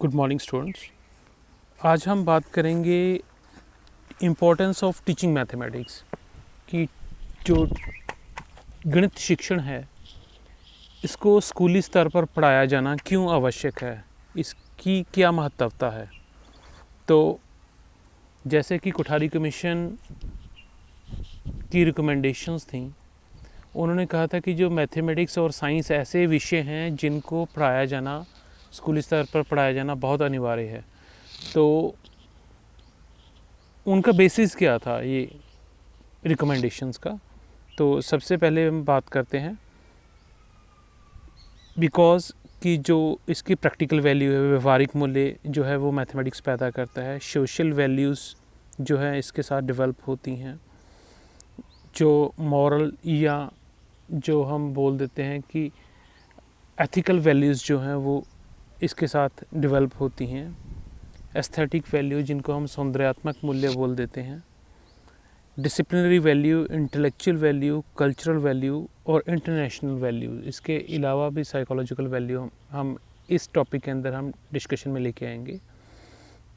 Good morning students. आज हम बात करेंगे इम्पोर्टेंस ऑफ टीचिंग मैथमेटिक्स कि जो गणित शिक्षण है इसको स्कूली स्तर पर पढ़ाया जाना क्यों आवश्यक है, इसकी क्या महत्वता है। तो जैसे कि कोठारी कमीशन की रिकमेंडेशंस थी, उन्होंने कहा था कि जो मैथमेटिक्स और साइंस ऐसे विषय हैं जिनको पढ़ाया जाना, स्कूली स्तर पर पढ़ाया जाना बहुत अनिवार्य है। तो उनका बेसिस क्या था ये रिकमेंडेशंस का। तो सबसे पहले हम बात करते हैं बिकॉज़ कि जो इसकी प्रैक्टिकल वैल्यू है, व्यवहारिक मूल्य जो है वो मैथमेटिक्स पैदा करता है। सोशल वैल्यूज़ जो है इसके साथ डेवलप होती हैं। जो मॉरल या जो हम बोल देते हैं कि एथिकल वैल्यूज़ जो हैं वो इसके साथ डेवलप होती हैं। एस्थेटिक वैल्यू जिनको हम सौंदर्यात्मक मूल्य बोल देते हैं। Disciplinary value, intellectual value, cultural value और इंटरनेशनल वैल्यू। इसके अलावा भी साइकोलॉजिकल वैल्यू हम इस टॉपिक के अंदर हम डिस्कशन में लेके आएंगे।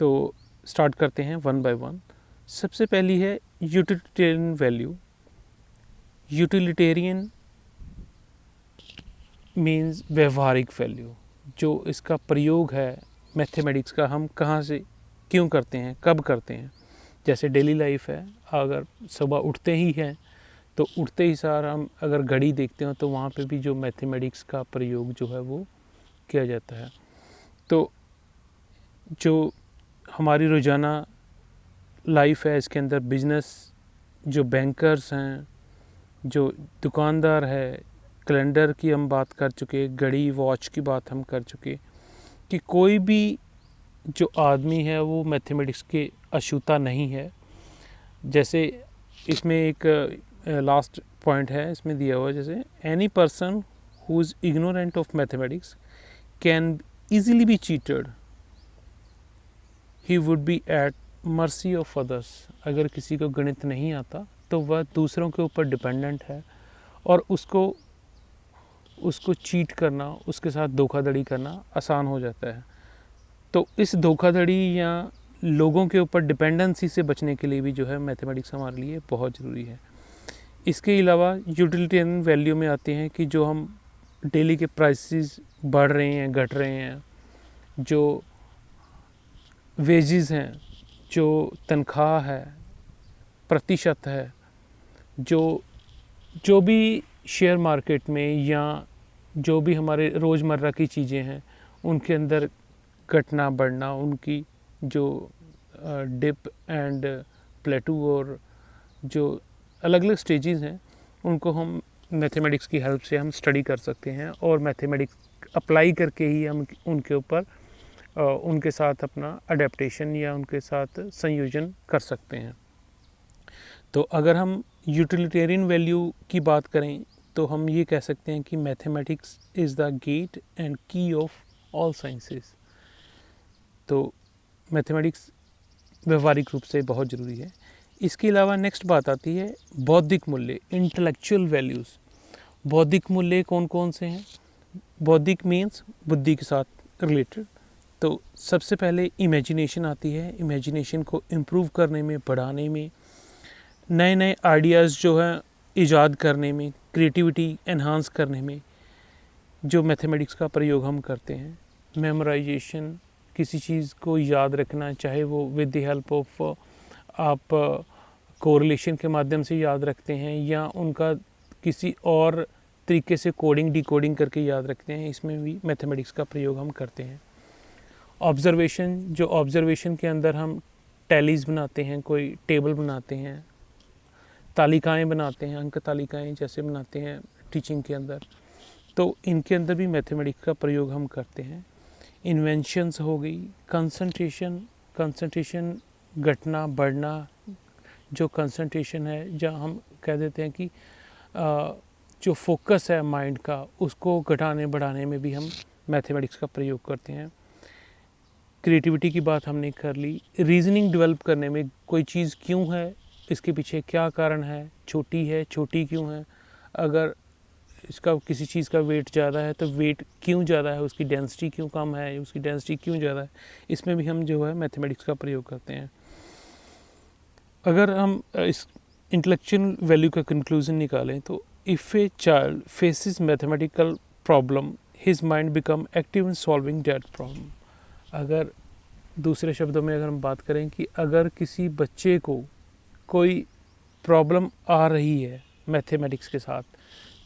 तो स्टार्ट करते हैं वन बाय वन। सबसे पहली है यूटिलिटेरियन वैल्यू। यूटिलिटेरियन मीन्स व्यवहारिक वैल्यू। जो इसका प्रयोग है मैथमेटिक्स का, हम कहाँ से क्यों करते हैं, कब करते हैं। जैसे डेली लाइफ है, अगर सुबह उठते ही हैं तो उठते ही सार हम अगर घड़ी देखते हो तो वहाँ पे भी जो मैथमेटिक्स का प्रयोग जो है वो किया जाता है। तो जो हमारी रोज़ाना लाइफ है इसके अंदर बिजनेस, जो बैंकर्स हैं, जो दुकानदार है, कैलेंडर की हम बात कर चुके, घड़ी वॉच की बात हम कर चुके, कि कोई भी जो आदमी है वो मैथमेटिक्स के अछूता नहीं है। जैसे इसमें एक लास्ट पॉइंट है इसमें दिया हुआ, जैसे any person who is ignorant of mathematics can easily be cheated, he would be at mercy of others. अगर किसी को गणित नहीं आता तो वह दूसरों के ऊपर डिपेंडेंट है और उसको चीट करना, उसके साथ धोखाधड़ी करना आसान हो जाता है। तो इस धोखाधड़ी या लोगों के ऊपर डिपेंडेंसी से बचने के लिए भी जो है मैथमेटिक्स हमारे लिए बहुत ज़रूरी है। इसके अलावा यूटिलिटेरियन वैल्यू में आते हैं कि जो हम डेली के प्राइसेस बढ़ रहे हैं, घट रहे हैं, जो वेजेस हैं, जो तनख्वाह है, प्रतिशत है, जो भी शेयर मार्केट में या जो भी हमारे रोज़मर्रा की चीज़ें हैं उनके अंदर घटना बढ़ना, उनकी जो डिप एंड प्लेटू और जो अलग अलग स्टेजेस हैं उनको हम मैथमेटिक्स की हेल्प से हम स्टडी कर सकते हैं और मैथमेटिक्स अप्लाई करके ही हम उनके ऊपर उनके साथ अपना अडेप्टेशन या उनके साथ संयोजन कर सकते हैं। तो अगर हम यूटिलिटेरियन वैल्यू की बात करें तो हम ये कह सकते हैं कि mathematics is the gate and key of all sciences. तो मैथमेटिक्स व्यवहारिक रूप से बहुत ज़रूरी है। इसके अलावा नेक्स्ट बात आती है बौद्धिक मूल्य, इंटेलेक्चुअल वैल्यूज़। बौद्धिक मूल्य कौन कौन से हैं? बौद्धिक मीन्स बुद्धि के साथ रिलेटेड। तो सबसे पहले इमेजिनेशन आती है। इमेजिनेशन को इम्प्रूव करने में, बढ़ाने में, नए नए आइडियाज़ जो हैं ईजाद करने में, क्रिएटिविटी एनहांस करने में जो मैथमेटिक्स का प्रयोग हम करते हैं। मेमोराइजेशन, किसी चीज़ को याद रखना, चाहे वो विद द हेल्प ऑफ आप कोरिलेशन के माध्यम से याद रखते हैं या उनका किसी और तरीके से कोडिंग डिकोडिंग करके याद रखते हैं, इसमें भी मैथमेटिक्स का प्रयोग हम करते हैं। ऑब्ज़र्वेशन, जो ऑब्ज़र्वेशन के अंदर हम टैलीज़ बनाते हैं, कोई टेबल बनाते हैं, तालिकाएँ बनाते हैं, अंक तालिकाएँ जैसे बनाते हैं टीचिंग के अंदर, तो इनके अंदर भी मैथमेटिक्स का प्रयोग हम करते हैं। इन्वेंशंस हो गई, कंसंट्रेशन घटना बढ़ना, जो कंसंट्रेशन है, जहाँ हम कह देते हैं कि जो फोकस है माइंड का उसको घटाने बढ़ाने में भी हम मैथमेटिक्स का प्रयोग करते हैं। क्रिएटिविटी की बात हमने कर ली। रीजनिंग डेवलप करने में, कोई चीज़ क्यों है, इसके पीछे क्या कारण है, छोटी है, छोटी क्यों है, अगर इसका किसी चीज़ का वेट ज़्यादा है तो वेट क्यों ज़्यादा है, उसकी डेंसिटी क्यों कम है, उसकी डेंसिटी क्यों ज़्यादा है, इसमें भी हम जो है मैथमेटिक्स का प्रयोग करते हैं। अगर हम इस इंटेलेक्चुअल वैल्यू का कंक्लूजन निकालें तो if a child faces mathematical problem his mind become active in solving that problem. अगर दूसरे शब्दों में अगर हम बात करें कि अगर किसी बच्चे को कोई प्रॉब्लम आ रही है मैथमेटिक्स के साथ,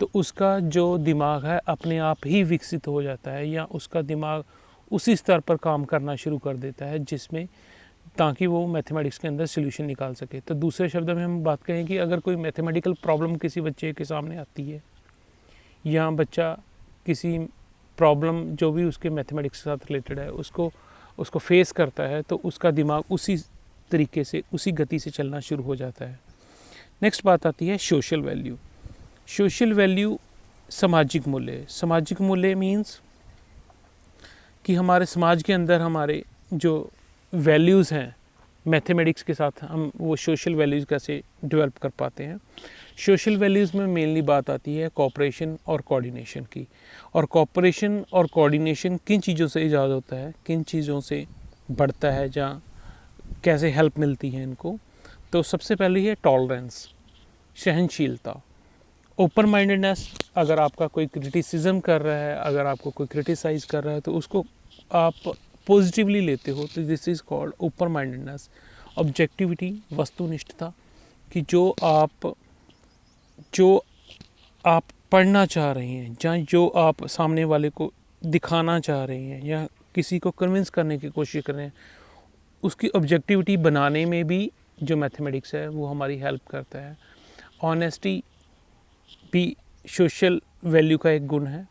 तो उसका जो दिमाग है अपने आप ही विकसित हो जाता है, या उसका दिमाग उसी स्तर पर काम करना शुरू कर देता है जिसमें, ताकि वो मैथमेटिक्स के अंदर सोल्यूशन निकाल सके। तो दूसरे शब्दों में हम बात करें कि अगर कोई मैथमेटिकल प्रॉब्लम किसी बच्चे के सामने आती है, या बच्चा किसी प्रॉब्लम जो भी उसके मैथमेटिक्स के साथ रिलेटेड है उसको फेस करता है, तो उसका दिमाग उसी तरीके से, उसी गति से चलना शुरू हो जाता है। नेक्स्ट बात आती है सोशल वैल्यू। सोशल वैल्यू सामाजिक मूल्य। सामाजिक मूल्य मीन्स कि हमारे समाज के अंदर हमारे जो वैल्यूज़ हैं, मैथमेटिक्स के साथ हम वो सोशल वैल्यूज़ कैसे डेवलप कर पाते हैं। सोशल वैल्यूज़ में मेनली बात आती है कोऑपरेशन और कोऑर्डिनेशन की। और कोऑपरेशन और कोऑर्डिनेशन किन चीज़ों से ईजाद होता है, किन चीज़ों से बढ़ता है, जहाँ कैसे हेल्प मिलती है इनको। तो सबसे पहले है टॉलरेंस, सहनशीलता। ओपन माइंडेडनेस, अगर आपका कोई क्रिटिसिज्म कर रहा है, अगर आपको कोई क्रिटिसाइज़ कर रहा है तो उसको आप पॉजिटिवली लेते हो, तो this is called open mindedness. Objectivity, वस्तुनिष्ठता, कि जो आप पढ़ना चाह रहे हैं, या जो आप सामने वाले को दिखाना चाह रहे हैं, या किसी को कन्विंस करने की कोशिश कर रहे हैं, उसकी ऑब्जेक्टिविटी बनाने में भी जो मैथमेटिक्स है वो हमारी हेल्प करता है। ऑनेस्टी भी सोशल वैल्यू का एक गुण है।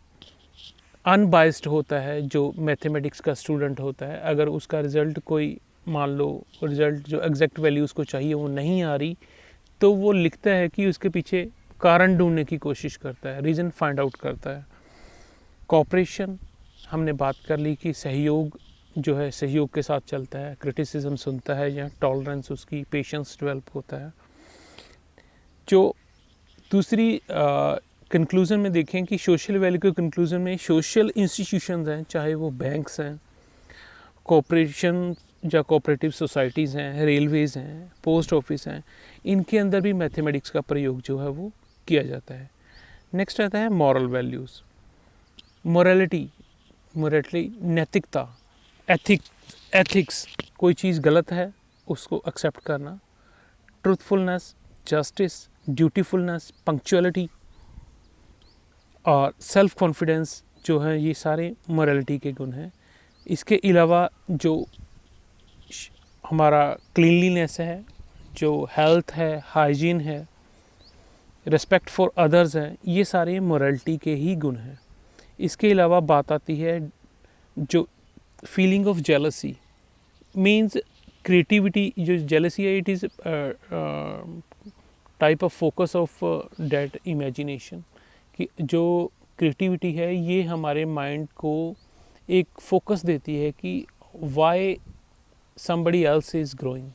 अनबाइस्ड होता है जो मैथमेटिक्स का स्टूडेंट होता है। अगर उसका रिज़ल्ट कोई, मान लो रिज़ल्ट जो एग्जैक्ट वैल्यू उसको चाहिए वो नहीं आ रही, तो वो लिखता है कि उसके पीछे कारण ढूंढने की कोशिश करता है, रीज़न फाइंड आउट करता है। कोऑपरेशन, हमने बात कर ली कि सहयोग जो है सहयोग के साथ चलता है, क्रिटिसिज्म सुनता है, या टॉलरेंस, उसकी पेशेंस डेवलप होता है। जो दूसरी कंक्लूज़न में देखें कि सोशल वैल्यू के कंक्लूज़न में सोशल इंस्टीट्यूशंस हैं, चाहे वो बैंक्स हैं, कोऑपरेशन या कोऑपरेटिव सोसाइटीज़ हैं, रेलवेज़ हैं, पोस्ट ऑफिस हैं, इनके अंदर भी मैथमेटिक्स का प्रयोग जो है वो किया जाता है। नेक्स्ट आता है मॉरल वैल्यूज़। मोरालिटी, नैतिकता, एथिक्स, कोई चीज़ गलत है उसको एक्सेप्ट करना। ट्रूथफुलनेस, जस्टिस, ड्यूटीफुलनेस, पंक्चुअलिटी और सेल्फ कॉन्फिडेंस जो है, ये सारे मोरालिटी के गुण हैं। इसके अलावा जो हमारा क्लीनलीनेस है, जो हेल्थ है, हाइजीन है, रिस्पेक्ट फॉर अदर्स है, ये सारे मोरालिटी के ही गुण हैं। इसके अलावा बात आती है जो feeling of jealousy, means creativity. जो जेलसी है, it is type of focus of that imagination, कि जो क्रिएटिविटी है ये हमारे माइंड को एक फोकस देती है कि why somebody else is growing,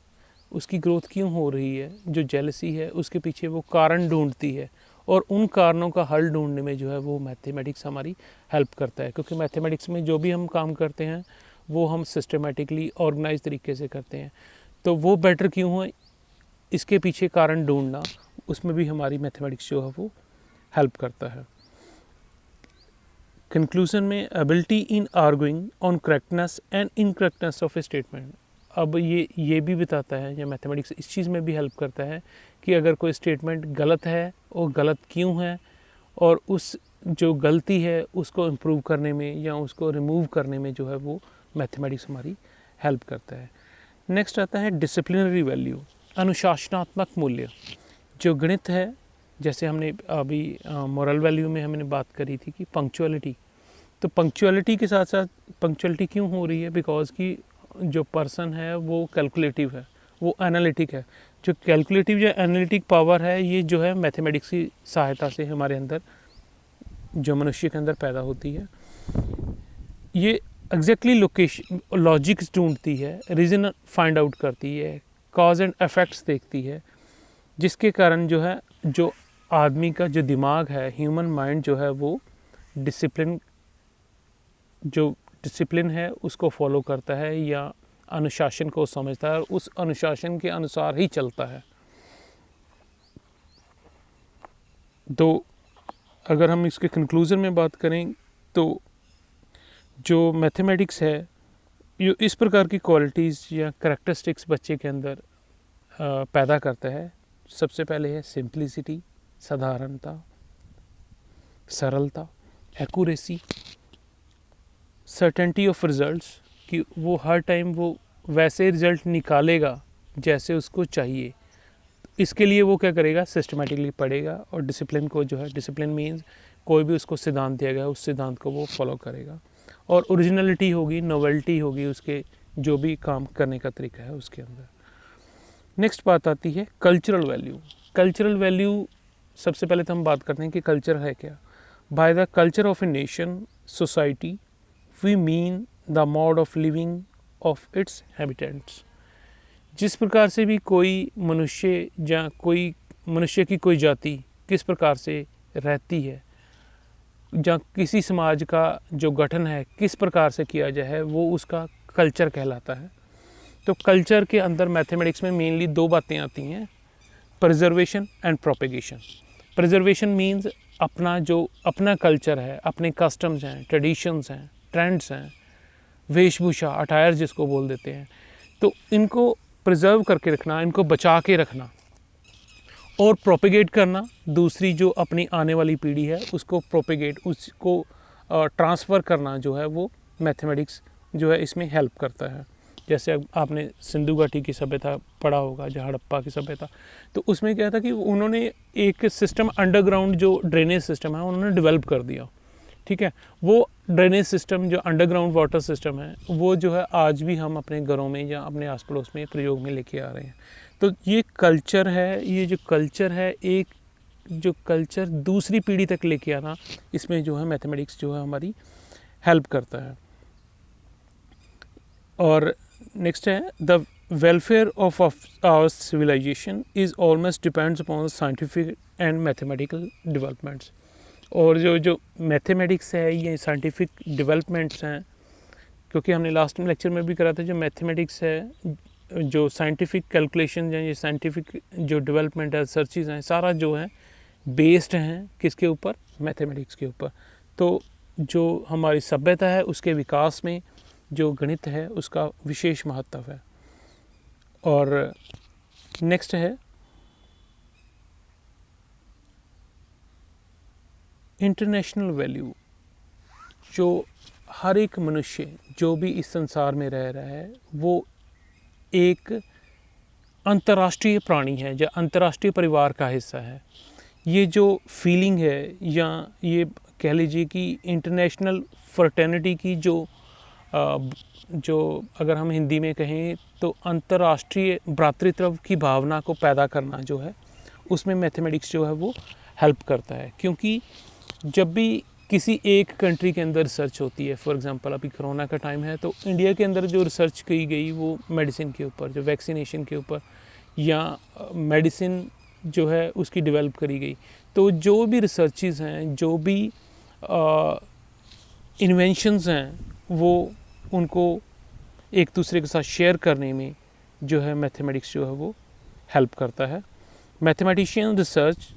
उसकी ग्रोथ क्यों हो रही है। जो जेलसी है उसके पीछे वो कारण ढूंढती है, और उन कारणों का हल ढूंढने में जो है वो मैथमेटिक्स हमारी हेल्प करता है। क्योंकि मैथमेटिक्स में जो भी हम काम करते हैं वो हम सिस्टमेटिकली ऑर्गेनाइज तरीके से करते हैं, तो वो बेटर क्यों हो, इसके पीछे कारण ढूंढना, उसमें भी हमारी मैथमेटिक्स जो है वो हेल्प करता है। कंक्लूजन में, ability in arguing on correctness and incorrectness of a statement. अब ये भी बताता है, या मैथमेटिक्स इस चीज़ में भी हेल्प करता है कि अगर कोई स्टेटमेंट गलत है वो गलत क्यों है, और उस जो गलती है उसको इम्प्रूव करने में या उसको रिमूव करने में जो है वो मैथमेटिक्स हमारी हेल्प करता है। नेक्स्ट आता है डिसिप्लिनरी वैल्यू, अनुशासनात्मक मूल्य। जो गणित है, जैसे हमने अभी मोरल वैल्यू में हमने बात करी थी कि पंक्चुअलिटी, तो पंक्चुअलिटी के साथ साथ पंक्चुअलिटी क्यों हो रही है, बिकॉज की जो पर्सन है वो कैलकुलेटिव है, वो एनालिटिक है। जो कैलकुलेटिव या एनालिटिक पावर है ये जो है मैथमेटिक्स की सहायता से हमारे अंदर, जो मनुष्य के अंदर पैदा होती है। ये एग्जैक्टली लोकेशन, लॉजिक्स ढूंढती है, रीज़न फाइंड आउट करती है, कॉज एंड इफेक्ट्स देखती है, जिसके कारण जो है जो आदमी का जो दिमाग है, ह्यूमन माइंड जो है वो डिसिप्लिन है उसको फॉलो करता है या अनुशासन को समझता है और उस अनुशासन के अनुसार ही चलता है। तो अगर हम इसके कंक्लूज़न में बात करें तो जो मैथमेटिक्स है ये इस प्रकार की क्वालिटीज़ या करैक्टरिस्टिक्स बच्चे के अंदर पैदा करता है। सबसे पहले है सिंप्लिसिटी, साधारणता, सरलता, एक्यूरेसी, सर्टेनिटी ऑफ रिजल्ट्स, कि वो हर टाइम वो वैसे रिज़ल्ट निकालेगा जैसे उसको चाहिए। इसके लिए वो क्या करेगा, सिस्टमेटिकली पढ़ेगा और डिसिप्लिन को जो है, डिसिप्लिन मीन्स कोई भी उसको सिद्धांत दिया गया उस सिद्धांत को वो फॉलो करेगा और ओरिजिनलिटी होगी, नोवेल्टी होगी उसके जो भी काम करने का तरीका है उसके अंदर। नेक्स्ट बात आती है कल्चरल वैल्यू। कल्चरल वैल्यू सबसे पहले तो हम बात करते हैं कि कल्चर है क्या। By the culture of a nation society we mean the mode of living of its habitants. जिस प्रकार से भी कोई मनुष्य या कोई मनुष्य की कोई जाति किस प्रकार से रहती है या किसी समाज का जो गठन है किस प्रकार से किया जाए है, वो उसका कल्चर कहलाता है। तो कल्चर के अंदर मैथमेटिक्स में मेनली दो बातें आती हैं, preservation and propagation. Preservation means अपना कल्चर है, अपने कस्टम्स हैं, ट्रेडिशंस हैं, ट्रेंड्स हैं, वेशभूषा, अटायर जिसको बोल देते हैं, तो इनको प्रिजर्व करके रखना, इनको बचा के रखना और प्रोपेगेट करना, दूसरी जो अपनी आने वाली पीढ़ी है उसको प्रोपेगेट, उसको ट्रांसफ़र करना जो है वो मैथमेटिक्स जो है इसमें हेल्प करता है। जैसे आपने सिंधु घाटी की सभ्यता पढ़ा होगा, जो हड़प्पा की सभ्यता, तो उसमें क्या था कि उन्होंने एक सिस्टम अंडरग्राउंड जो ड्रेनेज सिस्टम है उन्होंने डेवलप कर दिया। ठीक है, वो ड्रेनेज सिस्टम जो अंडरग्राउंड वाटर सिस्टम है वो जो है आज भी हम अपने घरों में या अपने आस पड़ोस में प्रयोग में लेके आ रहे हैं। तो ये कल्चर है, ये जो कल्चर है, एक जो कल्चर दूसरी पीढ़ी तक लेके आना, इसमें जो है मैथमेटिक्स जो है हमारी हेल्प करता है। और नेक्स्ट है the welfare of our civilization is almost depends upon scientific and mathematical developments. और जो मैथमेटिक्स है ये साइंटिफिक डेवलपमेंट्स हैं, क्योंकि हमने लास्ट में लेक्चर में भी करा था, जो मैथमेटिक्स है, जो साइंटिफिक कैलकुलेशन हैं, ये साइंटिफिक जो डेवलपमेंट है, रिसर्चेज हैं, सारा जो है बेस्ड हैं किसके ऊपर, मैथमेटिक्स के ऊपर। तो जो हमारी सभ्यता है उसके विकास में जो गणित है उसका विशेष महत्व है। और नेक्स्ट है इंटरनेशनल वैल्यू। जो हर एक मनुष्य जो भी इस संसार में रह रहा है वो एक अंतर्राष्ट्रीय प्राणी है या अंतर्राष्ट्रीय परिवार का हिस्सा है। ये जो फीलिंग है या ये कह लीजिए कि इंटरनेशनल फ्रेटर्निटी की जो अगर हम हिंदी में कहें तो अंतर्राष्ट्रीय भ्रातृत्व की भावना को पैदा करना जो है उसमें मैथमेटिक्स जो है वो हेल्प करता है। क्योंकि जब भी किसी एक कंट्री के अंदर रिसर्च होती है, फॉर एग्जांपल अभी कोरोना का टाइम है तो इंडिया के अंदर जो रिसर्च की गई वो मेडिसिन के ऊपर, जो वैक्सीनेशन के ऊपर या मेडिसिन जो है उसकी डेवलप करी गई, तो जो भी रिसर्चेस हैं, जो भी इन्वेंशंस हैं, वो उनको एक दूसरे के साथ शेयर करने में जो है मैथमेटिक्स जो है वो हेल्प करता है। Mathematician research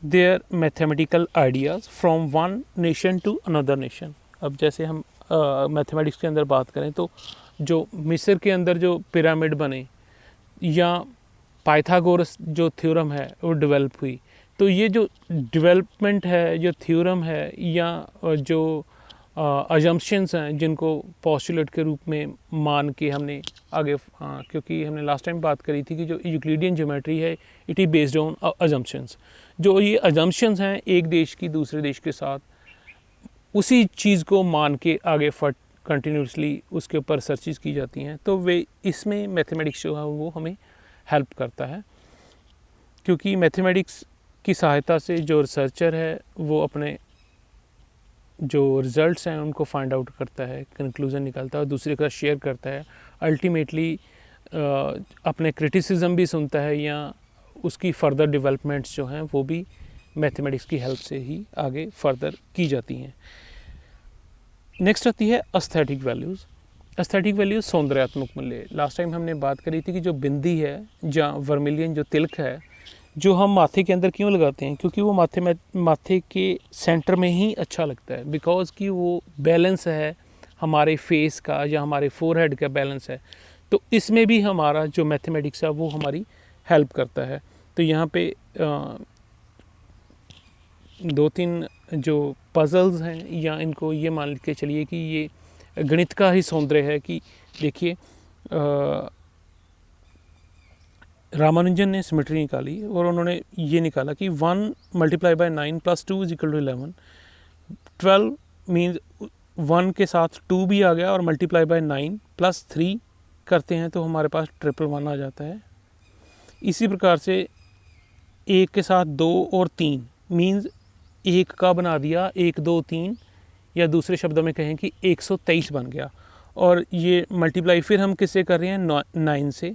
their mathematical ideas from one nation to another nation. अब जैसे हम मैथमेटिक्स के अंदर बात करें तो जो मिस्र के अंदर जो पिरामिड बने या पाइथागोरस जो थ्योरम है वो डेवलप हुई, तो ये जो डेवलपमेंट है, जो थ्योरम है या जो अजम्पशंस हैं जिनको पोस्टुलेट के रूप में मान के हमने आगे, क्योंकि हमने लास्ट टाइम बात करी थी कि जो यूक्लिडियन ज्योमेट्री है it is based on assumptions. जो ये अजम्पशंस हैं एक देश की दूसरे देश के साथ उसी चीज़ को मान के आगे कंटिन्यूसली उसके ऊपर रिसर्चेस की जाती हैं, तो वे इसमें मैथमेटिक्स जो है वो हमें हेल्प करता है। क्योंकि मैथमेटिक्स की सहायता से जो रिसर्चर है वो अपने जो रिज़ल्ट्स हैं उनको फाइंड आउट करता है, कंक्लूज़न निकालता है और दूसरे का शेयर करता है। अल्टीमेटली अपने क्रिटिसिज्म भी सुनता है या उसकी फ़र्दर डेवलपमेंट्स जो हैं वो भी मैथमेटिक्स की हेल्प से ही आगे फर्दर की जाती हैं। नेक्स्ट आती है एस्थेटिक वैल्यूज़। एस्थेटिक वैल्यूज़ सौंदर्यात्मक मूल्य। लास्ट टाइम हमने बात करी थी कि जो बिंदी है या वर्मिलियन जो तिलक है जो हम माथे के अंदर क्यों लगाते हैं, क्योंकि वो माथे के सेंटर में ही अच्छा लगता है, बिकॉज़ कि वो बैलेंस है हमारे फेस का या हमारे फोरहेड का बैलेंस है। तो इसमें भी हमारा जो मैथमेटिक्स है वो हमारी हेल्प करता है। तो यहाँ पे 2-3 जो पज़ल्स हैं या इनको ये मान के चलिए कि ये गणित का ही सौंदर्य है कि देखिए रामानुजन ने सिमेट्री निकाली और उन्होंने ये निकाला कि 1 × 9 + 2 = 11। 12 मीन्स 1 के साथ 2 भी आ गया और मल्टीप्लाई बाय 9 + 3 करते हैं तो हमारे पास 111 आ जाता है। इसी प्रकार से 1 के साथ 2 और 3 मीन्स 1 का बना दिया 1 2 3, या दूसरे शब्दों में कहें कि 123 बन गया। और ये मल्टीप्लाई फिर हम किससे कर रहे हैं 9 से,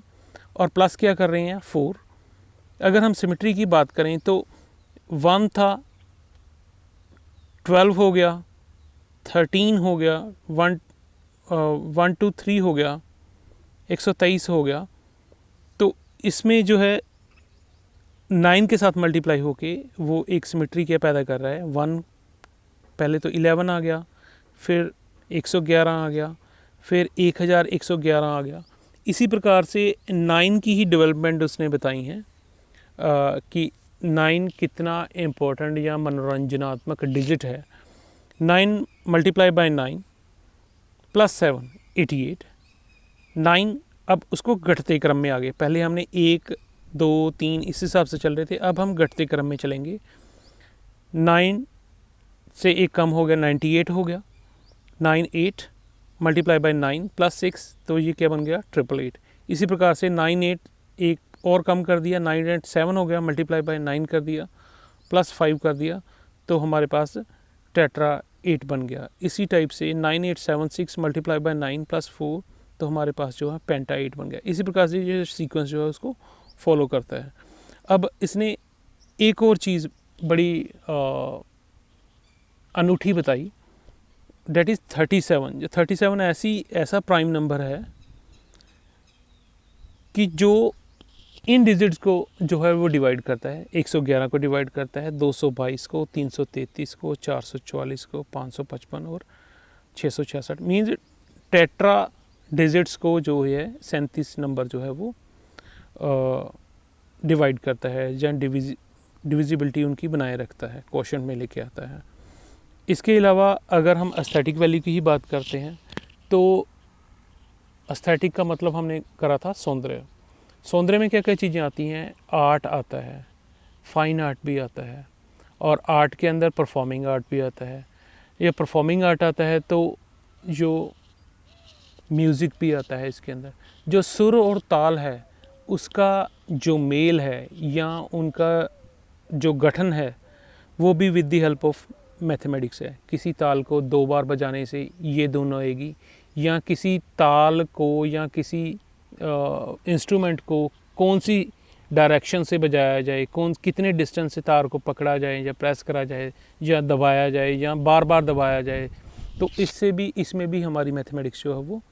और प्लस क्या कर रहे हैं 4। अगर हम सिमेट्री की बात करें तो 1 था 12 हो गया, 13 हो गया, 1 2 3 हो गया, 123 हो गया। तो इसमें जो है 9 के साथ मल्टीप्लाई होके वो एक सिमेट्री क्या पैदा कर रहा है 1, पहले तो 11 आ गया, फिर 111 आ गया, फिर 1111 आ गया। इसी प्रकार से 9 की ही डेवलपमेंट उसने बताई हैं कि 9 कितना इम्पोर्टेंट या मनोरंजनात्मक डिजिट है। 9 × 9 + 7 88। 9 अब उसको घटते क्रम में आ गए। पहले हमने 1 2 3 इस हिसाब से चल रहे थे, अब हम घटते क्रम में चलेंगे। 9 से 1 कम हो गया 98 हो गया। 98 × 9 + 6 तो ये क्या बन गया 888। इसी प्रकार से 98 एक और कम कर दिया 987 हो गया, मल्टीप्लाई बाय 9 कर दिया, +5 कर दिया तो हमारे पास टेट्रा 8 बन गया। इसी टाइप से 9876 × 9 + 4 तो हमारे पास जो है पेंटा 8 बन गया। इसी प्रकार से ये सीक्वेंस जो है उसको फॉलो करता है। अब इसने एक और चीज़ बड़ी अनूठी बताई, डेट इज़ 37। जो 37 ऐसा प्राइम नंबर है कि जो इन डिजिट्स को जो है वो डिवाइड करता है। 111 को डिवाइड करता है, 222 को, 333 को, 444 को, 555 और 666। मीन्स टेट्रा डिजिट्स को जो है 37 नंबर जो है वो डिवाइड करता है या डिविजिबिलिटी उनकी बनाए रखता है, क्वोशंट में लेके आता है। इसके अलावा अगर हम एस्थेटिक वैल्यू की ही बात करते हैं तो एस्थेटिक का मतलब हमने करा था सौंदर्य। सौंदर्य में क्या क्या चीज़ें आती हैं, आर्ट आता है, फाइन आर्ट भी आता है, और आर्ट के अंदर परफॉर्मिंग आर्ट भी आता है। ये परफॉर्मिंग आर्ट आता है तो जो म्यूज़िक भी आता है इसके अंदर। जो सुर और ताल है उसका जो मेल है या उनका जो गठन है वो भी with the help of mathematics है। किसी ताल को 2 बार बजाने से ये दोनों आएगी, या किसी ताल को या किसी इंस्ट्रूमेंट को कौन सी डायरेक्शन से बजाया जाए, कितने डिस्टेंस से तार को पकड़ा जाए या प्रेस करा जाए या दबाया जाए या बार बार दबाया जाए, तो इसमें भी हमारी मैथमेटिक्स जो है वो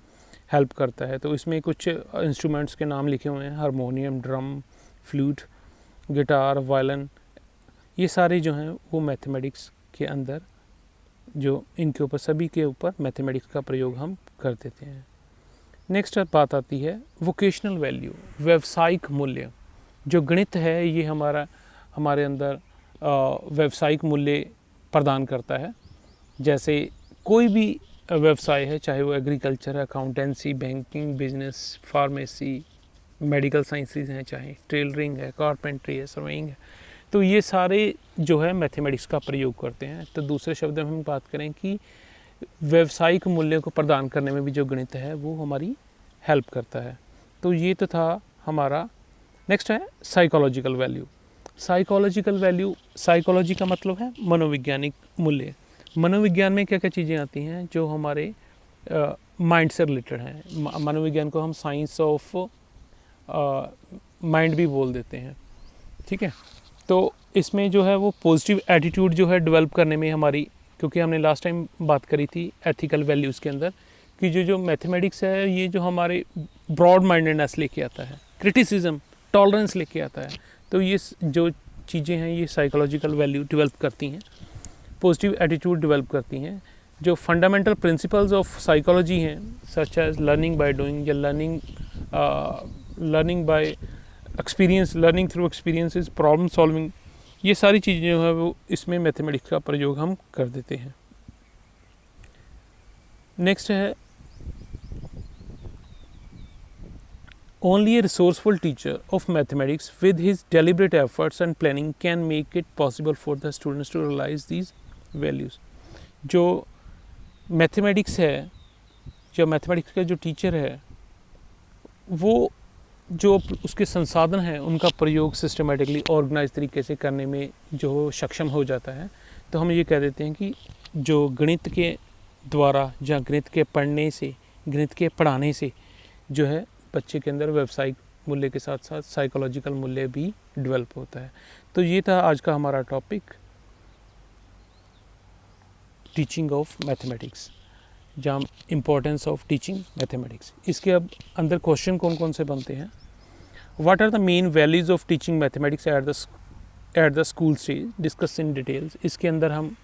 हेल्प करता है। तो इसमें कुछ इंस्ट्रूमेंट्स के नाम लिखे हुए हैं, harmonium, drum, flute, guitar, violin. ये सारे जो हैं वो मैथमेटिक्स के अंदर जो इनके ऊपर सभी के ऊपर मैथमेटिक्स का प्रयोग हम कर देते हैं। नेक्स्ट बात आती है वोकेशनल वैल्यू, व्यावसायिक मूल्य। जो गणित है ये हमारे अंदर व्यावसायिक मूल्य प्रदान करता है। जैसे कोई भी व्यवसाय है, चाहे वो एग्रीकल्चर है, accountancy, banking, business, pharmacy, medical sciences हैं, चाहे टेलरिंग है, कारपेंट्री है, सर्वेइंग है, तो ये सारे जो है मैथमेटिक्स का प्रयोग करते हैं। तो दूसरे शब्द में हम बात करें कि व्यावसायिक मूल्य को प्रदान करने में भी जो गणित है वो हमारी हेल्प करता है। तो ये तो था हमारा। नेक्स्ट है psychological value. Psychological value, psychology का मतलब है मनोवैज्ञानिक मूल्य। मनोविज्ञान में क्या क्या चीज़ें आती हैं जो हमारे माइंड से रिलेटेड हैं। मनोविज्ञान को हम साइंस ऑफ माइंड भी बोल देते हैं। ठीक है। तो इसमें जो है वो पॉजिटिव एटीट्यूड जो है डेवलप करने में हमारी, क्योंकि हमने लास्ट टाइम बात करी थी एथिकल वैल्यूज़ के अंदर कि जो मैथमेटिक्स है ये जो हमारे ब्रॉड माइंडेडनेस लेके आता है, क्रिटिसिज्म, टॉलरेंस लेके आता है। तो ये जो चीज़ें हैं ये साइकोलॉजिकल वैल्यू डेवलप करती हैं, पॉजिटिव एटीट्यूड डेवलप करती हैं। जो फंडामेंटल प्रिंसिपल्स ऑफ साइकोलॉजी हैं such as learning by doing या learning by experience, learning through experiences, problem solving, ये सारी चीज़ें जो है वो इसमें मैथमेटिक्स का प्रयोग हम कर देते हैं। नेक्स्ट है Only a resourceful teacher of mathematics with his deliberate efforts and planning can make it possible for the students to realize these values। जो मैथमेटिक्स है, जो मैथमेटिक्स का जो टीचर है वो जो उसके संसाधन हैं उनका प्रयोग सिस्टमेटिकली ऑर्गेनाइज तरीके से करने में जो सक्षम हो जाता है, तो हम ये कह देते हैं कि जो गणित के द्वारा या गणित के पढ़ने से, गणित के पढ़ाने से जो है बच्चे के अंदर व्यावसायिक मूल्य के साथ साथ साइकोलॉजिकल मूल्य भी डेवलप होता है। तो ये था आज का हमारा टॉपिक, टीचिंग ऑफ मैथमेटिक्स, जहाँ इम्पोर्टेंस ऑफ टीचिंग मैथमेटिक्स। इसके अब अंदर क्वेश्चन कौन कौन से बनते हैं। What are the main values of teaching mathematics at the school stage, discuss in details. इसके अंदर हम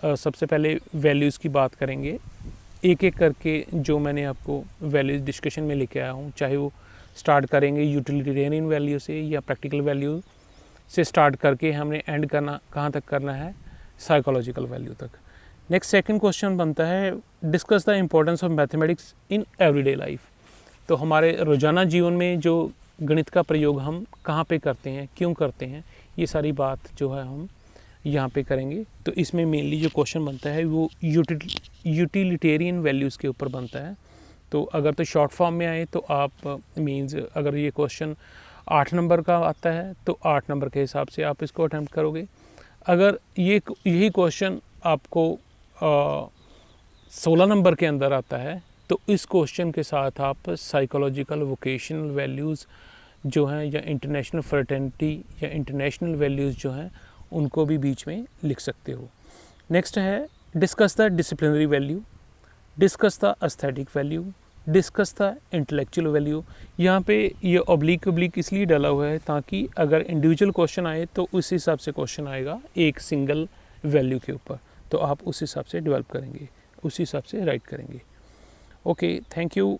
सबसे पहले वैल्यूज़ की बात करेंगे, एक एक करके जो मैंने आपको वैल्यूज़ डिस्कशन में लेके आया हूँ, चाहे वो स्टार्ट करेंगे यूटिलिटेरियन वैल्यू से या प्रैक्टिकल वैल्यू से स्टार्ट करके हमने एंड करना कहाँ तक करना है, साइकोलॉजिकल वैल्यू तक। नेक्स्ट सेकंड क्वेश्चन बनता है discuss the importance of mathematics in everyday life. तो हमारे रोज़ाना जीवन में जो गणित का प्रयोग हम कहाँ पे करते हैं, क्यों करते हैं, ये सारी बात जो है हम यहाँ पे करेंगे। तो इसमें मेनली जो क्वेश्चन बनता है वो यूटिलिटेरियन वैल्यूज़ के ऊपर बनता है। तो अगर तो शॉर्ट फॉर्म में आए तो आप मीन्स अगर ये क्वेश्चन 8 नंबर का आता है तो 8 नंबर के हिसाब से आप इसको अटैम्प्ट करोगे। अगर यही क्वेश्चन आपको 16 नंबर के अंदर आता है तो इस क्वेश्चन के साथ आप साइकोलॉजिकल वोकेशनल वैल्यूज़ जो हैं या इंटरनेशनल फ्रेटर्निटी या इंटरनेशनल वैल्यूज़ जो हैं उनको भी बीच में लिख सकते हो। नेक्स्ट है discuss the disciplinary value, discuss the aesthetic value, discuss the intellectual value. यहाँ पे ये ऑब्लिक इसलिए डाला हुआ है ताकि अगर इंडिविजुअल क्वेश्चन आए तो उस हिसाब से क्वेश्चन आएगा एक सिंगल वैल्यू के ऊपर, तो आप उस हिसाब से डेवलप करेंगे, उस हिसाब से राइट करेंगे। Okay, thank you.